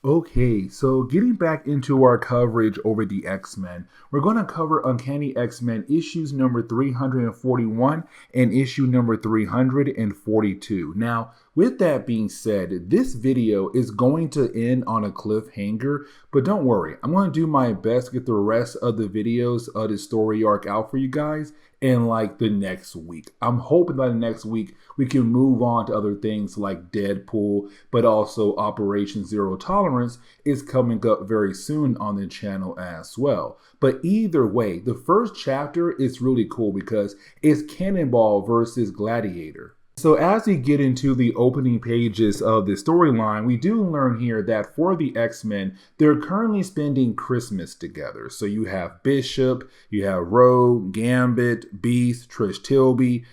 Okay, so getting back into our coverage over the X-Men, we're going to cover Uncanny X-Men issues number 341 and issue number 342. Now, with that being said, this video is going to end on a cliffhanger, but don't worry, I'm going to do my best to get the rest of the videos of the story arc out for you guys in like the next week. I'm hoping by the next week we can move on to other things like Deadpool, but also Operation Zero Tolerance is coming up very soon on the channel as well. But either way, the first chapter is really cool because it's Cannonball versus Gladiator. So as we get into the opening pages of the storyline, we do learn here that for the X-Men, they're currently spending Christmas together. So you have Bishop, you have Rogue, Gambit, Beast, Trish Tilby,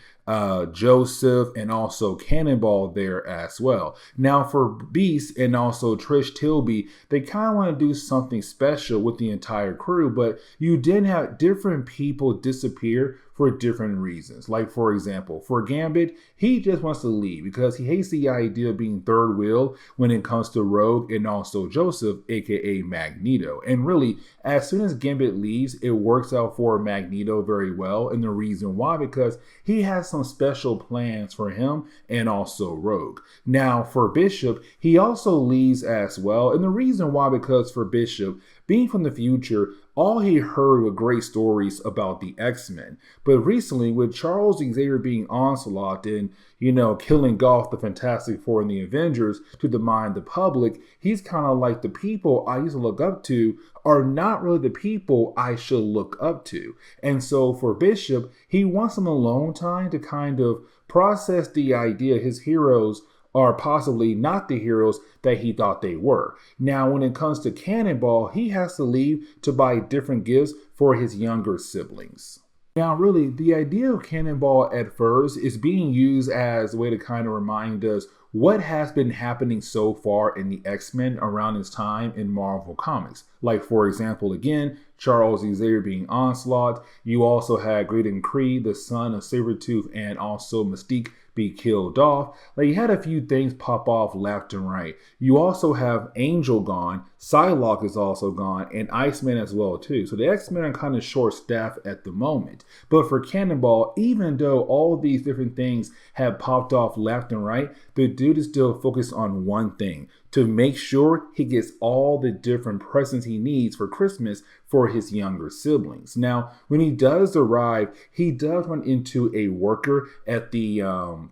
Joseph, and also Cannonball there as well. Now for Beast and also Trish Tilby, they kind of want to do something special with the entire crew, but you did have different people disappear for different reasons. Like for example, for Gambit, he just wants to leave because he hates the idea of being third wheel when it comes to Rogue and also Joseph, aka Magneto. And really, as soon as Gambit leaves, it works out for Magneto very well. And the reason why, because he has some special plans for him and also Rogue. Now for Bishop, he also leaves as well. And the reason why, because for Bishop, being from the future, all he heard were great stories about the X-Men. But recently, with Charles Xavier being Onslaught and, killing off the Fantastic Four and the Avengers to the mind of the public, he's kind of like the people I used to look up to are not really the people I should look up to. And so for Bishop, he wants some alone time to kind of process the idea his heroes are possibly not the heroes that he thought they were. Now, when it comes to Cannonball, he has to leave to buy different gifts for his younger siblings. Now, really, the idea of Cannonball at first is being used as a way to kind of remind us what has been happening so far in the X-Men around this time in Marvel Comics. Like, for example, again, Charles Xavier being Onslaught. You also had Graydon Creed, the son of Sabretooth, and also Mystique be killed off. Like, you had a few things pop off left and right. You also have Angel gone, Psylocke is also gone, and Iceman as well too. So the X-Men are kind of short-staffed at the moment. But for Cannonball, even though all these different things have popped off left and right, the dude is still focused on one thing: to make sure he gets all the different presents he needs for Christmas for his younger siblings. Now, when he does arrive, he does run into a worker at the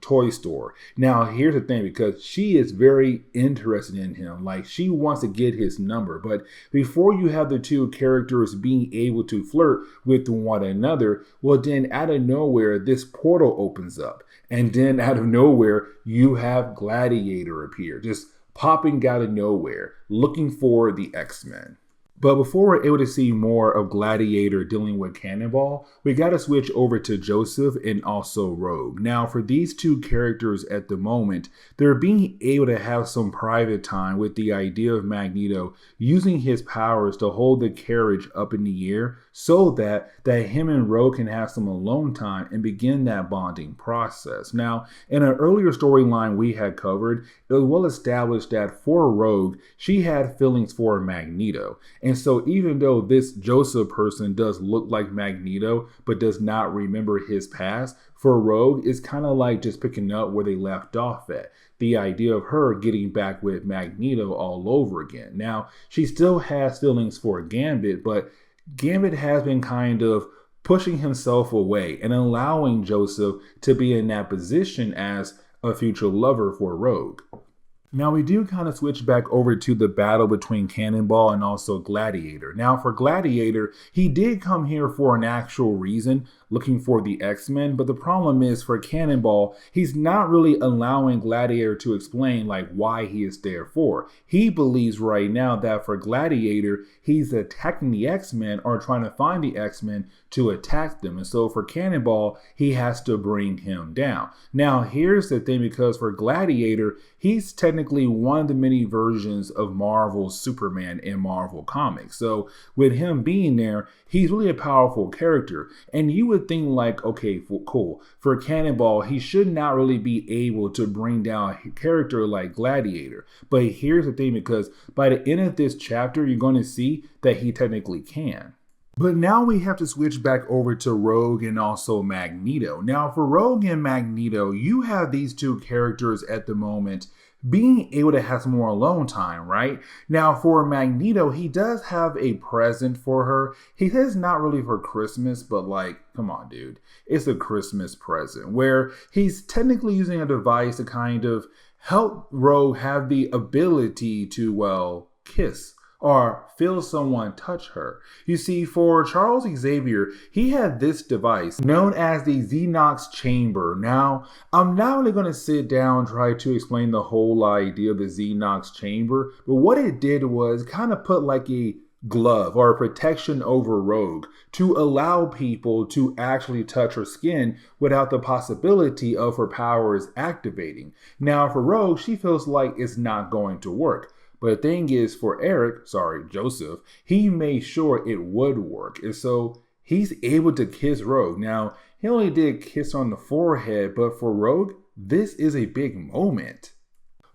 toy store. Now, here's the thing, because she is very interested in him. Like, she wants to get his number. But before you have the two characters being able to flirt with one another, well, then out of nowhere, this portal opens up. And then out of nowhere, you have Gladiator appear, just popping out of nowhere, looking for the X-Men. But before we're able to see more of Gladiator dealing with Cannonball, we got to switch over to Joseph and also Rogue. Now, for these two characters at the moment, they're being able to have some private time with the idea of Magneto using his powers to hold the carriage up in the air so that him and Rogue can have some alone time and begin that bonding process. Now, in an earlier storyline we had covered, it was well established that for Rogue, she had feelings for Magneto. And so even though this Joseph person does look like Magneto, but does not remember his past, for Rogue, it's kind of like just picking up where they left off at. The idea of her getting back with Magneto all over again. Now, she still has feelings for Gambit, but Gambit has been kind of pushing himself away and allowing Joseph to be in that position as a future lover for Rogue. Now, we do kind of switch back over to the battle between Cannonball and also Gladiator. Now, for Gladiator, he did come here for an actual reason, looking for the X-Men, but the problem is for Cannonball, he's not really allowing Gladiator to explain like why he is there for. He believes right now that for Gladiator, he's attacking the X-Men or trying to find the X-Men to attack them. And so for Cannonball, he has to bring him down. Now, here's the thing, because for Gladiator, he's technically technically one of the many versions of Marvel's Superman in Marvel Comics. So with him being there, he's really a powerful character. And you would think like, okay, cool. For Cannonball, he should not really be able to bring down a character like Gladiator. But here's the thing, because by the end of this chapter, you're going to see that he technically can. But now we have to switch back over to Rogue and also Magneto. Now for Rogue and Magneto, you have these two characters at the moment being able to have some more alone time, right? Now for Magneto, he does have a present for her. He says not really for Christmas, but like, come on, dude. It's a Christmas present where he's technically using a device to kind of help Rogue have the ability to, well, kiss or feel someone touch her. You see, for Charles Xavier, he had this device known as the Xenox chamber. Now, I'm not really going to sit down and try to explain the whole idea of the Xenox chamber, but what it did was kind of put like a glove or a protection over Rogue to allow people to actually touch her skin without the possibility of her powers activating. Now, for Rogue, she feels like it's not going to work. But the thing is, for Joseph, he made sure it would work. And so he's able to kiss Rogue. Now, he only did kiss on the forehead, but for Rogue, this is a big moment.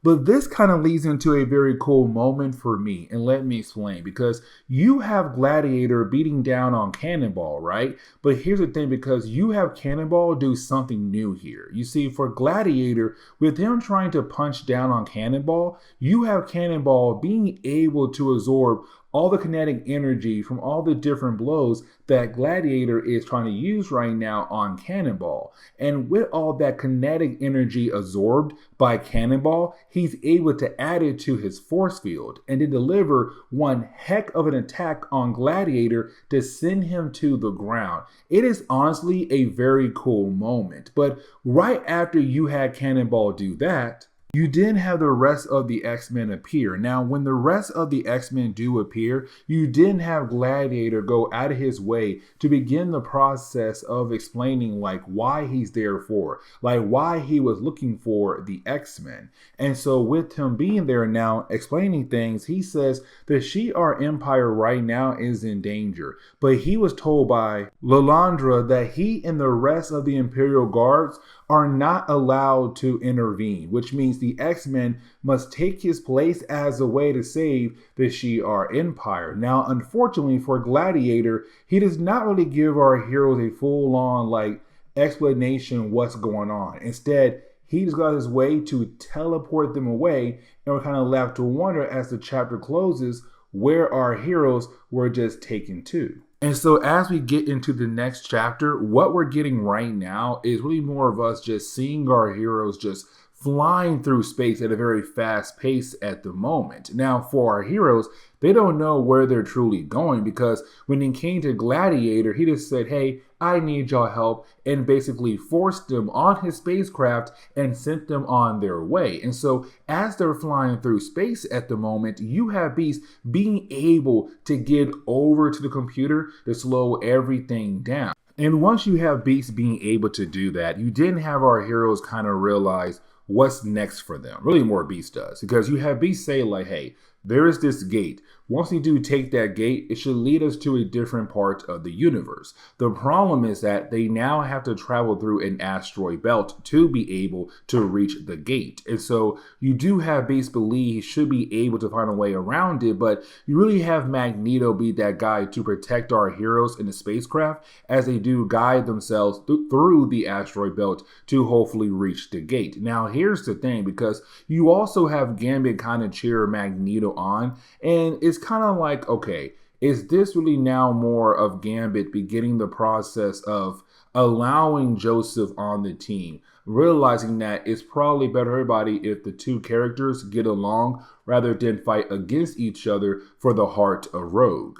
But this kind of leads into a very cool moment for me, and let me explain, because you have Gladiator beating down on Cannonball, right? But here's the thing, because you have Cannonball do something new here. You see, for Gladiator, with him trying to punch down on Cannonball, you have Cannonball being able to absorb all the kinetic energy from all the different blows that Gladiator is trying to use right now on Cannonball. And with all that kinetic energy absorbed by Cannonball, he's able to add it to his force field and then deliver one heck of an attack on Gladiator to send him to the ground. It is honestly a very cool moment. But right after you had Cannonball do that, you then have the rest of the X-Men appear. Now, when the rest of the X-Men do appear, you then have Gladiator go out of his way to begin the process of explaining like why he's there for, like why he was looking for the X-Men. And so with him being there now explaining things, he says the Shi'ar Empire right now is in danger. But he was told by Lilandra that he and the rest of the Imperial Guards are not allowed to intervene, which means the X-Men must take his place as a way to save the Shi'ar Empire. Now, unfortunately for Gladiator, he does not really give our heroes a full-on like explanation what's going on. Instead, he just got his way to teleport them away, and we're kind of left to wonder as the chapter closes where our heroes were just taken to. And so as we get into the next chapter, what we're getting right now is really more of us just seeing our heroes just flying through space at a very fast pace at the moment. Now, for our heroes, they don't know where they're truly going, because when he came to Gladiator, he just said, hey, I need y'all help, and basically forced them on his spacecraft and sent them on their way. And so as they're flying through space at the moment, you have Beast being able to get over to the computer to slow everything down. And once you have Beast being able to do that, you then have our heroes kind of realize what's next for them. Really more Beast does, because you have Beast say like, hey, there is this gate. Once we do take that gate, it should lead us to a different part of the universe. The problem is that they now have to travel through an asteroid belt to be able to reach the gate. And so you do have Beast believe he should be able to find a way around it, but you really have Magneto be that guy to protect our heroes in the spacecraft as they do guide themselves through the asteroid belt to hopefully reach the gate. Now, here's the thing, because you also have Gambit kind of cheer Magneto on, and it's kind of like, okay, is this really now more of Gambit beginning the process of allowing Joseph on the team, realizing that it's probably better for everybody if the two characters get along rather than fight against each other for the heart of Rogue.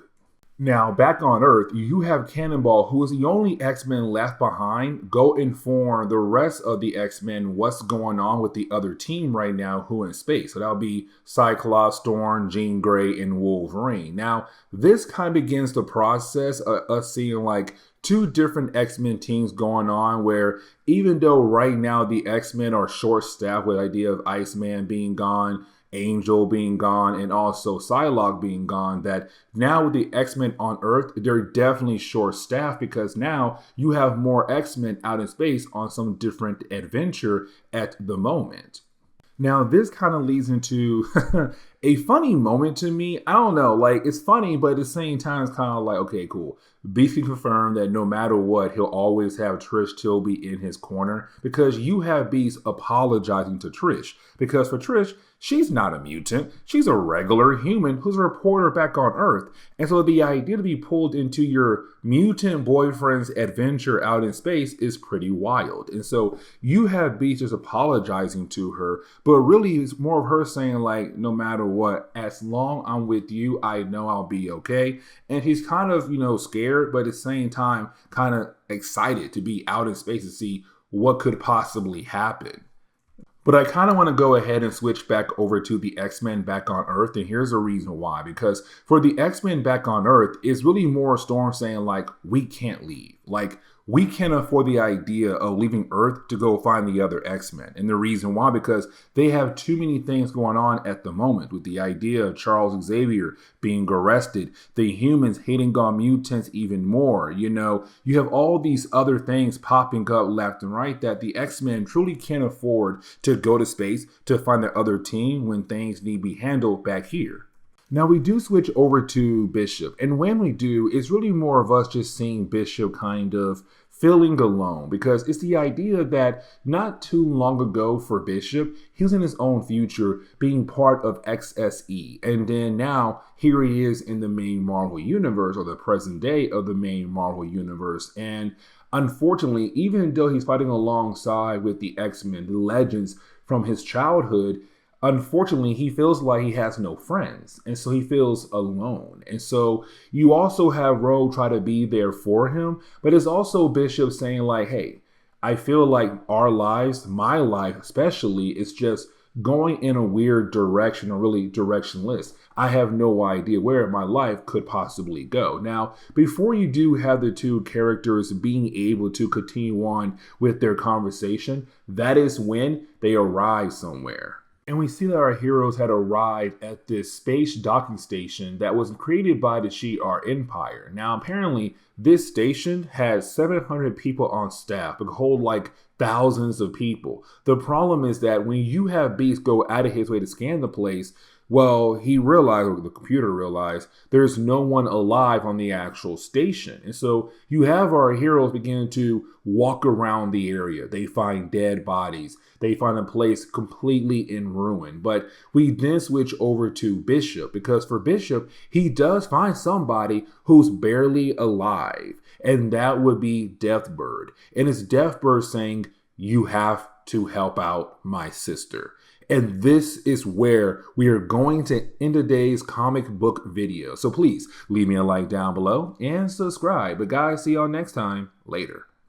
Now, back on Earth, you have Cannonball, who is the only X-Men left behind, go inform the rest of the X-Men what's going on with the other team right now who in space. So that'll be Cyclops, Storm, Jean Grey, and Wolverine. Now, this kind of begins the process of us seeing like two different X-Men teams going on where even though right now the X-Men are short-staffed with the idea of Iceman being gone, Angel being gone, and also Psylocke being gone, that now with the X-Men on Earth, they're definitely short-staffed because now you have more X-Men out in space on some different adventure at the moment. Now, this kind of leads into a funny moment to me. I don't know, like, it's funny, but at the same time, it's kind of like, okay, cool. Beast can confirm that no matter what, he'll always have Trish Tilby in his corner because you have Beast apologizing to Trish. Because for Trish, she's not a mutant. She's a regular human who's a reporter back on Earth. And so the idea to be pulled into your mutant boyfriend's adventure out in space is pretty wild. And so you have Beast just apologizing to her, but really it's more of her saying like, no matter what, as long I'm with you, I know I'll be okay. And he's kind of, scared, but at the same time, kind of excited to be out in space to see what could possibly happen. But I kind of want to go ahead and switch back over to the X-Men back on Earth. And here's the reason why. Because for the X-Men back on Earth, it's really more Storm saying like, we can't leave. Like, we can't afford the idea of leaving Earth to go find the other X-Men. And the reason why, because they have too many things going on at the moment with the idea of Charles Xavier being arrested, the humans hating on mutants even more. You have all these other things popping up left and right that the X-Men truly can't afford to go to space to find the other team when things need to be handled back here. Now we do switch over to Bishop, and when we do, it's really more of us just seeing Bishop kind of feeling alone, because it's the idea that not too long ago for Bishop, he was in his own future being part of XSE, and then now here he is in the main Marvel universe, or the present day of the main Marvel universe, and unfortunately, even though he's fighting alongside with the X-Men, the legends from his childhood, unfortunately, he feels like he has no friends, and so he feels alone. And so you also have Rogue try to be there for him, but it's also Bishop saying like, hey, I feel like our lives, my life especially, is just going in a weird direction, or really directionless. I have no idea where my life could possibly go. Now, before you do have the two characters being able to continue on with their conversation, that is when they arrive somewhere. And we see that our heroes had arrived at this space docking station that was created by the Shi'ar Empire. Now, apparently, this station has 700 people on staff. It could hold like thousands of people. The problem is that when you have Beast go out of his way to scan the place, well, he realized, or the computer realized, there's no one alive on the actual station. And so you have our heroes begin to walk around the area. They find dead bodies. They find a place completely in ruin. But we then switch over to Bishop, because for Bishop, he does find somebody who's barely alive. And that would be Deathbird. And it's Deathbird saying, you have to help out my sister. And this is where we are going to end today's comic book video. So please leave me a like down below and subscribe. But guys, see y'all next time. Later.